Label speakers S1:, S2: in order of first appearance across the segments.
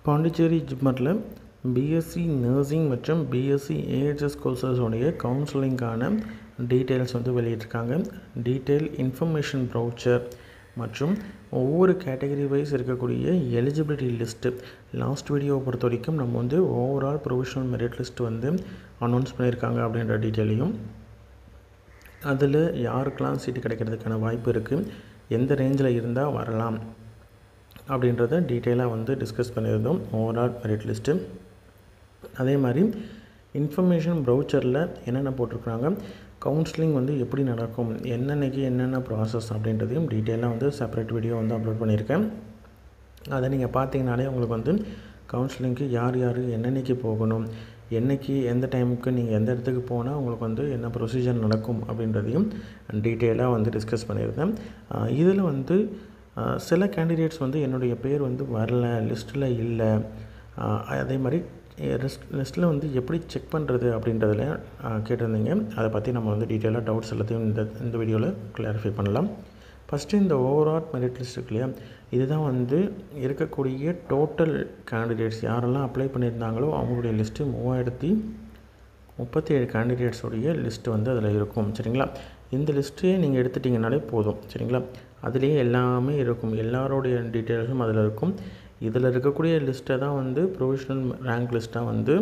S1: பாண்டிச்சேரி ஜிப்மரில் BSc nursing மற்றும் BSc AHS கோர்சஸோடைய கவுன்சிலிங்கான details வந்து வெளியிட்டிருக்காங்க. டீட்டெயில் இன்ஃபர்மேஷன் ப்ரௌச்சர் மற்றும் ஒவ்வொரு கேட்டகரி வைஸ் இருக்கக்கூடிய எலிஜிபிலிட்டி லிஸ்ட்டு லாஸ்ட் வீடியோவை பொறுத்த வரைக்கும் நம்ம வந்து ஓவரால் ப்ரொவிஷனல் மெரிட் லிஸ்ட் வந்து அனௌன்ஸ் பண்ணியிருக்காங்க அப்படின்ற டீட்டெயிலையும், அதில் யாருக்கெல்லாம் சீட்டு கிடைக்கிறதுக்கான வாய்ப்பு இருக்குது, எந்த ரேஞ்சில் இருந்தால் வரலாம் அப்படின்றத டீட்டெயிலாக வந்து டிஸ்கஸ் பண்ணியிருந்தோம். ஓவரால் மெரிட் லிஸ்ட்டு அதே மாதிரி இன்ஃபர்மேஷன் ப்ரௌச்சரில் என்னென்ன போட்டிருக்காங்க, கவுன்சிலிங் வந்து எப்படி நடக்கும், என்னென்னக்கு என்னென்ன ப்ராசஸ் அப்படின்றதையும் டீட்டெயிலாக வந்து செப்பரேட் வீடியோ வந்து அப்லோட் பண்ணியிருக்கேன். அதை நீங்கள் பார்த்தீங்கனாலே உங்களுக்கு வந்து கவுன்சிலிங்க்கு யார் யார் என்னென்னக்கு போகணும், என்றைக்கு எந்த டைமுக்கு நீங்கள் எந்த இடத்துக்கு போனால் உங்களுக்கு வந்து என்ன ப்ரொசீஜர் நடக்கும் அப்படின்றதையும் டீட்டெயிலாக வந்து டிஸ்கஸ் பண்ணியிருந்தேன். இதில் வந்து சில கேண்டிடேட்ஸ் வந்து என்னுடைய பேர் வந்து வரல, லிஸ்ட்டில் இல்லை, அதே மாதிரி லிஸ்ட்டில் வந்து எப்படி செக் பண்ணுறது அப்படின்றதில் கேட்டிருந்தீங்க. அதை பற்றி நம்ம வந்து டீட்டெயிலாக டவுட்ஸ் எல்லாத்தையும் இந்த வீடியோவில் கிளாரிஃபை பண்ணலாம். ஃபஸ்ட்டு இந்த ஓவரால் மெரிட் லிஸ்ட் இருக்கு இல்லையா, இதுதான் வந்து இருக்கக்கூடிய டோட்டல் கேண்டிடேட்ஸ் யாரெல்லாம் அப்ளை பண்ணியிருந்தாங்களோ அவங்களுடைய லிஸ்ட்டு 3037 கேண்டிடேட்ஸோடைய லிஸ்ட்டு வந்து அதில் இருக்கும். சரிங்களா, இந்த லிஸ்ட்டையே நீங்கள் எடுத்துட்டிங்கனாலே போதும். சரிங்களா, அதுலேயே எல்லாமே இருக்கும், எல்லாரோடைய டீட்டெயில்ஸும் அதில் இருக்கும். இதில் இருக்கக்கூடிய லிஸ்ட்டை தான் வந்து ப்ரொவிஷனல் ரேங்க் லிஸ்ட்டாக வந்து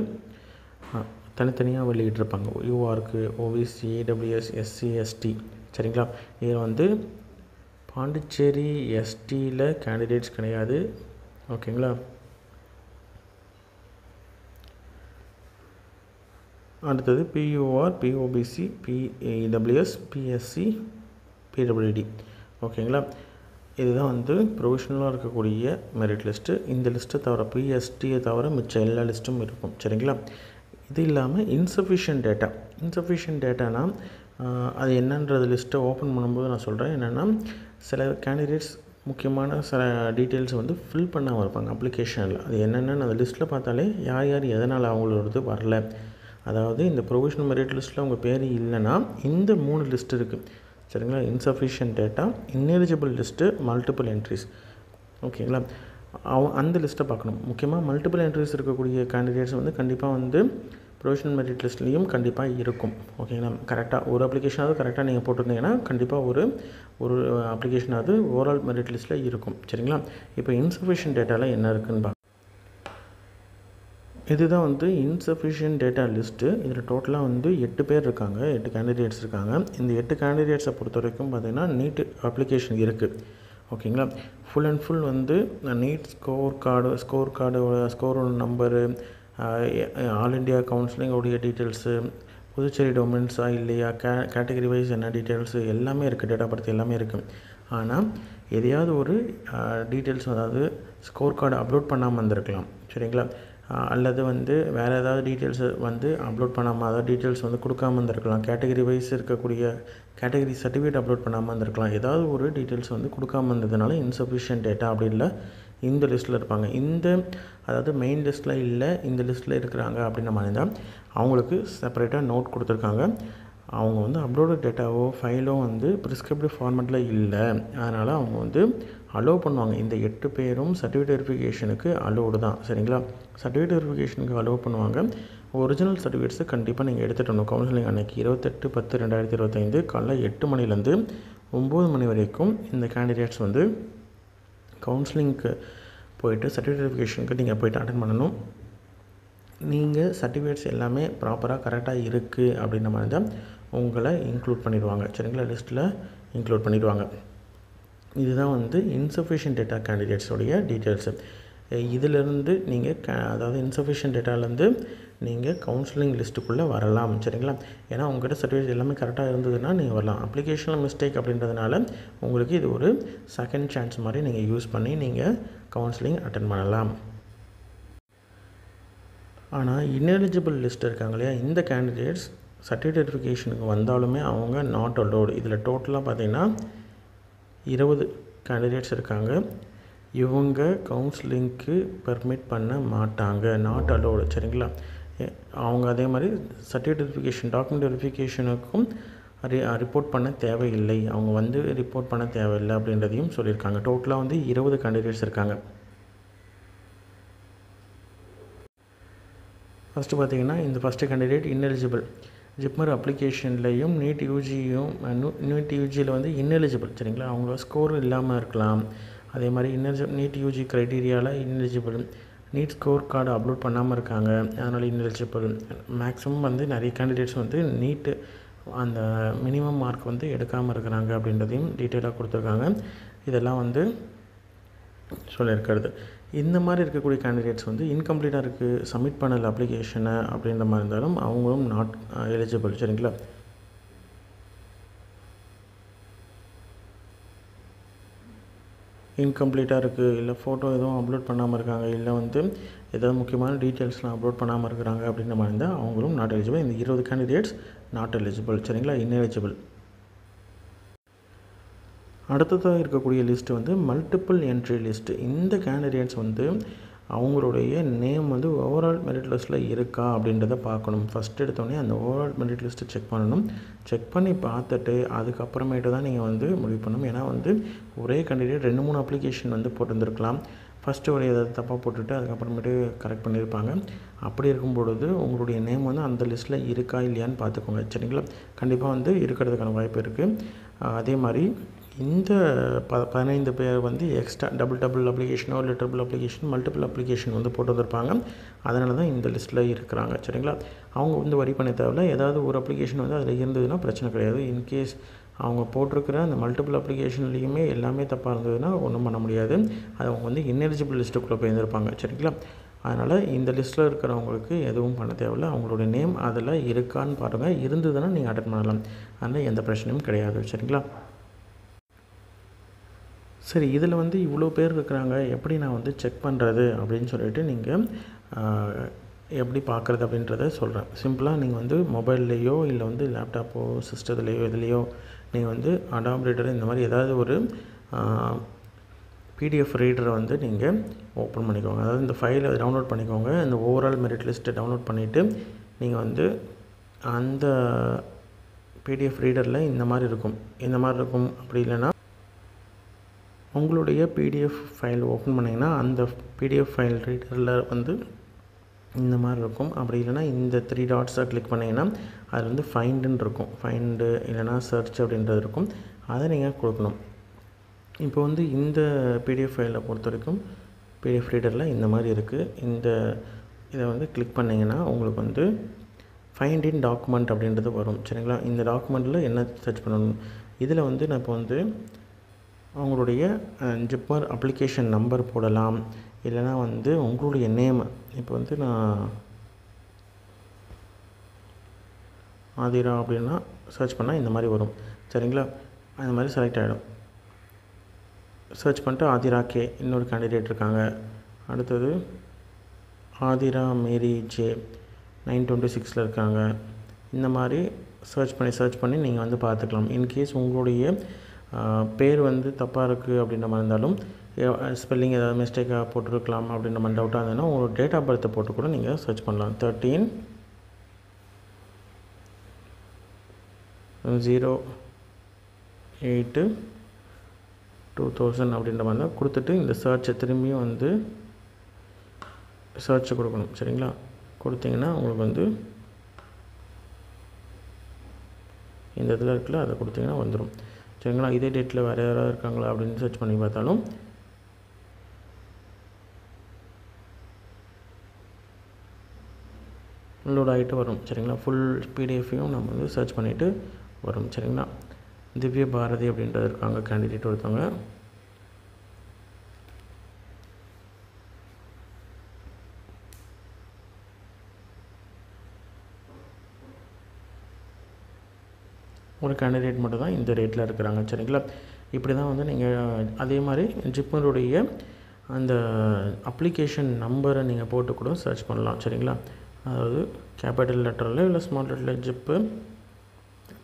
S1: தனித்தனியாக வெளியிட்டிருப்பாங்க. யூஆருக்கு, ஓபிசி, இடபிள்யூஎஸ், எஸ்சி, எஸ்டி. சரிங்களா, இதில் வந்து பாண்டிச்சேரி எஸ்டியில் கேண்டிடேட்ஸ் கிடையாது. ஓகேங்களா, அடுத்தது பியூஆர், பிஓபிசி, பிஇடபிள்யூஎஸ், பிஎஸ்சி, பிடபிள்யூடி. ஓகேங்களா, இதுதான் வந்து ப்ரொவிஷனலாக இருக்கக்கூடிய மெரிட் லிஸ்ட்டு. இந்த லிஸ்ட்டை தவிர பிஎஸ்டியை தவிர மிச்சம் எல்லா லிஸ்ட்டும் இருக்கும். சரிங்களா, இது இல்லாமல் இன்சஃபிஷியன்ட் டேட்டானா அது என்னன்றது லிஸ்ட்டை ஓப்பன் பண்ணும்போது நான் சொல்கிறேன். என்னென்னா, சில கேண்டிடேட்ஸ் முக்கியமான சில டீட்டெயில்ஸ் வந்து ஃபில் பண்ணாமல் இருப்பாங்க அப்ளிகேஷனில். அது என்னென்னு அந்த லிஸ்ட்டில் பார்த்தாலே யார் யார் எதனால் அவங்களோடது வரல, அதாவது இந்த ப்ரொவிஷனல் மெரிட் லிஸ்ட்டில் அவங்க பேர் இல்லைன்னா இந்த 3 லிஸ்ட் இருக்குது. சரிங்களா, insufficient data, ineligible list, multiple entries. ஓகேங்களா, அந்த லிஸ்ட்டை பார்க்கணும். முக்கியமாக மல்டிபிள் என்ட்ரிஸ் இருக்கக்கூடிய கேண்டிடேட்ஸ் வந்து கண்டிப்பாக வந்து ப்ரொவிஷனல் மெரிட் லிஸ்ட்லேயும் கண்டிப்பாக இருக்கும். ஓகேங்களா, கரெக்டாக ஒரு அப்ளிகேஷனாவது கரெக்டாக நீங்கள் போட்டிருந்தீங்கன்னா கண்டிப்பாக ஒரு அப்ளிகேஷனாவது ஓவரால் மெரிட் லிஸ்ட்டில் இருக்கும். சரிங்களா, இப்போ இன்சஃபிஷியன்ட் டேட்டாவில் என்ன இருக்குதுன்னு பார்க்க, இதுதான் வந்து இன்சஃபிஷியன்ட் டேட்டா லிஸ்ட்டு. இதில் டோட்டலாக வந்து 8 பேர் இருக்காங்க, 8 கேண்டிடேட்ஸ் இருக்காங்க. இந்த 8 கேண்டிடேட்ஸை பொறுத்த வரைக்கும் பார்த்திங்கன்னா நீட் அப்ளிகேஷன் இருக்குது. ஓகேங்களா, ஃபுல் அண்ட் ஃபுல் வந்து நீட் ஸ்கோரோட நம்பரு, ஆல் இண்டியா கவுன்சிலிங்கோடைய டீட்டெயில்ஸு, புதுச்சேரி டொமைன்ஸா இல்லையா, கேட்டகரி வைஸ் என்ன டீட்டெயில்ஸு எல்லாமே இருக்குது, டேட்டா பற்றி எல்லாமே இருக்குது. ஆனால் எதையாவது ஒரு டீட்டெயில்ஸ், அதாவது ஸ்கோர் கார்டு அப்லோட் பண்ணாமல் இருந்திருக்கலாம். சரிங்களா, அல்லது வந்து வேறு ஏதாவது டீட்டெயில்ஸை வந்து அப்லோட் பண்ணாமல், அதாவது டீட்டெயில்ஸ் வந்து கொடுக்காமல் இருந்திருக்கலாம். கேட்டகரி வைஸ் இருக்கக்கூடிய கேட்டகரி சர்டிஃபிகேட் அப்லோட் பண்ணாமல் இருந்திருக்கலாம். ஏதாவது ஒரு டீட்டெயில்ஸ் வந்து கொடுக்காமல் இருந்ததுனால இன்சஃபிஷியன்ட் டேட்டா அப்படின்ல இந்த லிஸ்ட்டில் இருப்பாங்க. அதாவது மெயின் லிஸ்ட்டில் இல்லை, இந்த லிஸ்ட்டில் இருக்கிறாங்க அப்படின்ற மாதிரி தான் அவங்களுக்கு செப்பரேட்டாக நோட் கொடுத்துருக்காங்க. அவங்க வந்து அப்லோடு டேட்டாவோ ஃபைலோ வந்து ப்ரிஸ்கிரிப்டிவ் ஃபார்மேட்டில் இல்லை, அதனால் அவங்க வந்து அலோவ் பண்ணுவாங்க. இந்த 8 பேரும் சர்டிஃபிகேட் வெரிஃபிகேஷனுக்கு அலோடு தான். சரிங்களா, சர்டிஃபிகேட் வெரிஃபிகேஷனுக்கு அலோவ் பண்ணுவாங்க. ஒரிஜினல் சர்டிஃபிகேட்ஸை கண்டிப்பாக நீங்கள் எடுத்துகிட்டு வரணும். கவுன்சிலிங் அன்றைக்கி 28/10/2025 காலைல 8 மணிலேருந்து 9 மணி வரைக்கும் இந்த கேண்டிடேட்ஸ் வந்து கவுன்சிலிங்க்கு போயிட்டு சர்டிஃபிகேட் வெரிஃபிகேஷனுக்கு நீங்கள் போய்ட்டு அட்டென்ட் பண்ணணும். நீங்கள் சர்டிஃபிகேட்ஸ் எல்லாமே ப்ராப்பராக கரெக்டாக இருக்குது அப்படின்ற மாதிரி தான் உங்களை இன்க்ளூட் பண்ணிடுவாங்க. சரிங்களா, லிஸ்ட்டில் இன்க்ளூட் பண்ணிடுவாங்க. இதுதான் வந்து இன்சஃபிஷியன்ட் டேட்டா கேண்டிடேட்ஸோடைய டீட்டெயில்ஸு. இதிலேருந்து நீங்கள் அதாவது இன்சஃபிஷியன்ட் டேட்டாலேருந்து நீங்கள் கவுன்சிலிங் லிஸ்ட்டுக்குள்ளே வரலாம். சரிங்களா, ஏன்னா உங்கள்கிட்ட சர்டிஃபிகேட் எல்லாமே கரெக்டாக இருந்ததுன்னா நீங்கள் வரலாம். அப்ளிகேஷனில் மிஸ்டேக் அப்படின்றதுனால உங்களுக்கு இது ஒரு செகண்ட் சான்ஸ் மாதிரி நீங்கள் யூஸ் பண்ணி நீங்கள் கவுன்சிலிங் அட்டென்ட் பண்ணலாம். ஆனால் இன்எலிஜிபிள் லிஸ்ட் இருக்காங்க இல்லையா, இந்த கேண்டிடேட்ஸ் சர்டிஃபிகேட் வெரிஃபிகேஷனுக்கு வந்தாலுமே அவங்க நாட் அலோடு. இதில் டோட்டலாக பார்த்திங்கன்னா 20 கேண்டிடேட்ஸ் இருக்காங்க. இவங்க கவுன்சிலிங்க்கு பெர்மிட் பண்ண மாட்டாங்க, நாட் அலோடு. சரிங்களா, அவங்க அதே மாதிரி சர்டிஃபிகேட் வெரிஃபிகேஷன், டாக்குமெண்ட் வெரிஃபிகேஷனுக்கும் ரிப்போர்ட் பண்ண தேவையில்லை, அவங்க வந்து ரிப்போர்ட் பண்ண தேவையில்லை அப்படின்றதையும் சொல்லியிருக்காங்க. டோட்டலாக வந்து 20 கேண்டிடேட்ஸ் இருக்காங்க. ஃபஸ்ட்டு பார்த்தீங்கன்னா இந்த ஃபஸ்ட்டு கேண்டிடேட் இன்எலிஜிபிள். ஜிப்மர் அப்ளிகேஷன்லேயும் நீட் யூஜியும் நீட் யூஜியில் வந்து இன்எலிஜிபிள். சரிங்களா, அவங்க ஸ்கோர் இல்லாமல் இருக்கலாம். அதே மாதிரி நீட் யூஜி க்ரைட்டீரியாவில் ineligible. NEET score card upload பண்ணாமல் இருக்காங்க, அதனால் இன்எலிஜிபிள். மேக்ஸிமம் வந்து நிறைய கேண்டிடேட்ஸ் வந்து நீட்டு அந்த மினிமம் மார்க் வந்து எடுக்காமல் இருக்கிறாங்க அப்படின்றதையும் டீட்டெயிலாக கொடுத்துருக்காங்க. இதெல்லாம் வந்து சொல்லியிருக்கிறது. இந்த மாதிரி இருக்கக்கூடிய கேண்டிடேட்ஸ் வந்து இன்கம்ப்ளீட்டாக இருக்குது, சப்மிட் பண்ணல அப்ளிகேஷனை அப்படின்ற மாதிரி இருந்தாலும் அவங்களும் நாட் எலிஜிபிள். சரிங்களா, இன்கம்ப்ளீட்டாக இருக்குது, இல்லை ஃபோட்டோ எதுவும் அப்லோட் பண்ணாமல் இருக்காங்க, இல்லை வந்து ஏதாவது முக்கியமான டீட்டெயில்ஸ்லாம் அப்லோட் பண்ணாமல் இருக்கிறாங்க அப்படின்ற மாதிரி இருந்தால் அவங்களும் நாட் எலிஜிபிள். இந்த 20 கேண்டிடேட்ஸ் நாட் எலிஜிபிள். சரிங்களா, இன்எலிஜிபிள். அடுத்ததாக இருக்கக்கூடிய லிஸ்ட்டு வந்து மல்டிபிள் என்ட்ரி லிஸ்ட்டு. இந்த கேண்டிடேட்ஸ் வந்து அவங்களுடைய நேம் வந்து ஓவரால் மெரிட் லிஸ்ட்டில் இருக்கா அப்படின்றத பார்க்கணும். ஃபஸ்ட் எடுத்தோடனே அந்த ஓவரால் மெரிட் லிஸ்ட்டு செக் பண்ணணும். செக் பண்ணி பார்த்துட்டு அதுக்கப்புறமேட்டு தான் நீங்கள் வந்து முடிவு பண்ணணும். ஏன்னா வந்து ஒரே கேண்டிடேட் 2-3 அப்ளிகேஷன் வந்து போட்டுருந்துருக்கலாம். ஃபஸ்ட்டு ஒரு ஏதாவது தப்பாக போட்டுட்டு அதுக்கப்புறமேட்டு கரெக்ட் பண்ணியிருப்பாங்க. அப்படி இருக்கும் பொழுது உங்களுடைய நேம் வந்து அந்த லிஸ்ட்டில் இருக்கா இல்லையான்னு பார்த்துக்கோங்க. சரிங்களா, கண்டிப்பாக வந்து இருக்கிறதுக்கான வாய்ப்பு இருக்குது. அதே மாதிரி இந்த 15 பேர் வந்து எக்ஸ்ட்ரா டபுள் அப்ளிகேஷனோ இல்லை ட்ரிபிள் அப்ளிகேஷன் மல்டிபிள் அப்ளிகேஷன் வந்து போட்டு வந்திருப்பாங்க. அதனால தான் இந்த லிஸ்ட்டில் இருக்கிறாங்க. சரிங்களா, அவங்க வந்து வரி பண்ண தேவையில்ல. ஏதாவது ஒரு அப்ளிகேஷன் வந்து அதில் இருந்ததுன்னா பிரச்சனை கிடையாது. இன்கேஸ் அவங்க போட்டிருக்கிற அந்த மல்டிபிள் அப்ளிகேஷன்லேயுமே எல்லாமே தப்பாக இருந்ததுன்னா ஒன்றும் பண்ண முடியாது. அது அவங்க வந்து இன்எலிஜிபிள் லிஸ்ட்டுக்குள்ளே போயிருந்திருப்பாங்க. சரிங்களா, அதனால் இந்த லிஸ்ட்டில் இருக்கிறவங்களுக்கு எதுவும் பண்ண தேவையில்லை. அவங்களுடைய நேம் அதில் இருக்கான்னு பாருங்கள். இருந்ததுன்னா நீங்கள் அட்டெண்ட் பண்ணலாம். அதனால் எந்த பிரச்சனையும் கிடையாது. சரிங்களா, சரி, இதில் வந்து இவ்வளோ பேர் இருக்கிறாங்க, எப்படி நான் வந்து செக் பண்ணுறது அப்படின்னு சொல்லிட்டு நீங்கள் எப்படி பார்க்குறது அப்படின்றத சொல்கிறேன். சிம்பிளாக நீங்கள் வந்து மொபைல்லையோ இல்லை வந்து லேப்டாப்போ சிஸ்டத்துலேயோ இதுலேயோ நீங்கள் வந்து அடாப் ரீடர் இந்த மாதிரி ஏதாவது ஒரு பிடிஎஃப் ரீடரை வந்து நீங்கள் ஓப்பன் பண்ணிக்கோங்க. அதாவது இந்த ஃபைலை டவுன்லோட் பண்ணிக்கோங்க. இந்த ஓவரால் மெரிட் லிஸ்ட்டை டவுன்லோட் பண்ணிவிட்டு நீங்கள் வந்து அந்த பிடிஎஃப் ரீடரில் இந்த மாதிரி இருக்கும். அப்படி இல்லைன்னா உங்களுடைய பிடிஎஃப் ஃபைல் ஓப்பன் பண்ணிங்கன்னா அந்த பிடிஎஃப் ஃபைல் ரீடரில் வந்து இந்த மாதிரி இருக்கும். அப்படி இல்லைனா இந்த 3 டாட்ஸை கிளிக் பண்ணிங்கன்னா அது வந்து ஃபைண்டுன்னு இருக்கும். ஃபைண்டு இல்லைனா சர்ச் அப்படின்றது இருக்கும். அதை நீங்கள் கொடுக்கணும். இப்போ வந்து இந்த பிடிஎஃப் ஃபைலை பொறுத்த வரைக்கும் பிடிஎஃப் ரீடரில் இந்த மாதிரி இருக்குது. இதை வந்து கிளிக் பண்ணிங்கன்னா உங்களுக்கு வந்து ஃபைண்ட் இன் டாக்குமெண்ட் அப்படின்றது வரும். சரிங்களா, இந்த டாக்குமெண்ட்டில் என்ன சர்ச் பண்ணணும், இதில் வந்து நான் இப்போ வந்து அவங்களுடைய ஜிப்மர் அப்ளிகேஷன் நம்பர் போடலாம். இல்லைனா வந்து உங்களுடைய நேம், இப்போ வந்து நான் ஆதிரா அப்படின்னா சர்ச் பண்ணால் இந்த மாதிரி வரும். சரிங்களா, அந்த மாதிரி செலக்ட் ஆகிடும். சர்ச் பண்ணிட்டு ஆதிரா கே இன்னொரு கேண்டிடேட் இருக்காங்க. அடுத்தது ஆதிரா மேரி ஜே 926 இருக்காங்க. இந்த மாதிரி சர்ச் பண்ணி நீங்கள் வந்து பார்த்துக்கலாம். இன்கேஸ் உங்களுடைய பேர் வந்து தப்பாக இருக்குது அப்படின்ற மாதிரி இருந்தாலும், ஸ்பெல்லிங் ஏதாவது மிஸ்டேக்காக போட்டிருக்கலாம் அப்படின்ற மாதிரி டவுட்டாக இருந்ததுன்னா உங்களோட டேட் ஆஃப் பர்த்தை போட்டு கூட நீங்கள் சர்ச் பண்ணலாம். 13/08/2000 அப்படின்ற மாதிரி தான் கொடுத்துட்டு இந்த சர்ச்சை திரும்பியும் வந்து சர்ச்சை கொடுக்கணும். சரிங்களா, கொடுத்தீங்கன்னா உங்களுக்கு வந்து இந்த இதில் இருக்குல்ல அதை கொடுத்தீங்கன்னா வந்துடும். சரிங்களா, இதே டேட்டில் வேறு யாராவது இருக்காங்களா அப்படின்னு சர்ச் பண்ணி பார்த்தாலும் லோட் ஆகிட்டு வரும். சரிங்களா, ஃபுல் பிடிஎஃப்பையும் நம்ம வந்து சர்ச் பண்ணிவிட்டு வரும். சரிங்களா, திவ்ய பாரதி அப்படின்றது இருக்காங்க கேண்டிடேட் ஒருத்தவங்க. ஒரு கேண்டிடேட் மட்டும் தான் இந்த ரேட்டில் இருக்கிறாங்க. சரிங்களா, இப்படி தான் வந்து நீங்கள் அதே மாதிரி ஜிப்மருடைய அந்த அப்ளிகேஷன் நம்பரை நீங்கள் போட்டு கூட சர்ச் பண்ணலாம். சரிங்களா, அதாவது கேபிட்டல் லெட்டரில் இல்லை ஸ்மால் லெட்டரில் ஜிப்பு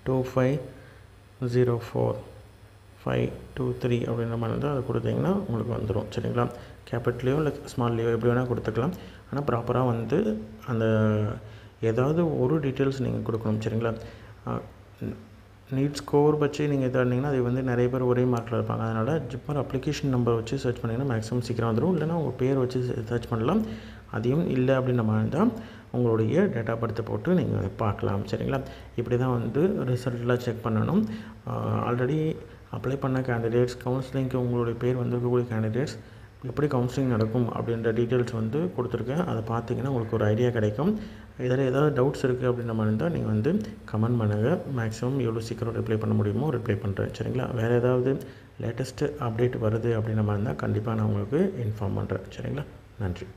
S1: 2504-523 அப்படின்ற மாதிரி இருந்தால் அதை கொடுத்தீங்கன்னா உங்களுக்கு வந்துடும். சரிங்களா, கேபிட்டலையோ இல்லை ஸ்மால்லையோ எப்படி வேணால் கொடுத்துக்கலாம். ஆனால் ப்ராப்பராக வந்து அந்த ஏதாவது ஒரு டீட்டெயில்ஸ் நீங்கள் கொடுக்கணும். சரிங்களா, நீட் ஸ்கோர் வச்சு நீங்கள் தேடினீங்கன்னா அது வந்து நிறைய பேர் ஒரே மார்க்கில் இருப்பாங்க. அதனால் ஜிப்மர் அப்ளிகேஷன் நம்பர் வச்சு சர்ச் பண்ணிங்கன்னா மேக்ஸிமம் சீக்கிரம் வந்துடும். இல்லைனா உங்கள் பேர் வச்சு சர்ச் பண்ணலாம். அதையும் இல்லை அப்படின்ற மாதிரி இருந்தால் உங்களுடைய டேட் ஆஃப் பர்த்தை போட்டு நீங்கள் பார்க்கலாம். சரிங்களா? இப்படி தான் வந்து ரிசல்ட்லாம் செக் பண்ணணும். ஆல்ரெடி அப்ளை பண்ண கேண்டிடேட்ஸ், கவுன்சிலிங்க்கு உங்களுடைய பேர் வந்திருக்கக்கூடிய கேண்டிடேட்ஸ் எப்படி கவுன்சிலிங் நடக்கும் அப்படின்ற டீட்டெயில்ஸ் வந்து கொடுத்துருக்கேன். அதை பார்த்தீங்கன்னா உங்களுக்கு ஒரு ஐடியா கிடைக்கும். இதில் ஏதாவது டவுட்ஸ் இருக்குது அப்படின்ற மாதிரி இருந்தால் நீங்கள் வந்து கமெண்ட் பண்ணுங்கள். மேக்ஸிமம் எவ்வளோ சீக்கிரம் ரிப்ளை பண்ண முடியுமோ ரிப்ளை பண்ணுறேன். சரிங்களா? வேறு ஏதாவது லேட்டஸ்ட்டு அப்டேட் வருது அப்படின்ற மாதிரி இருந்தால் கண்டிப்பாக நான் உங்களுக்கு இன்ஃபார்ம் பண்ணுறேன். சரிங்களா? நன்றி.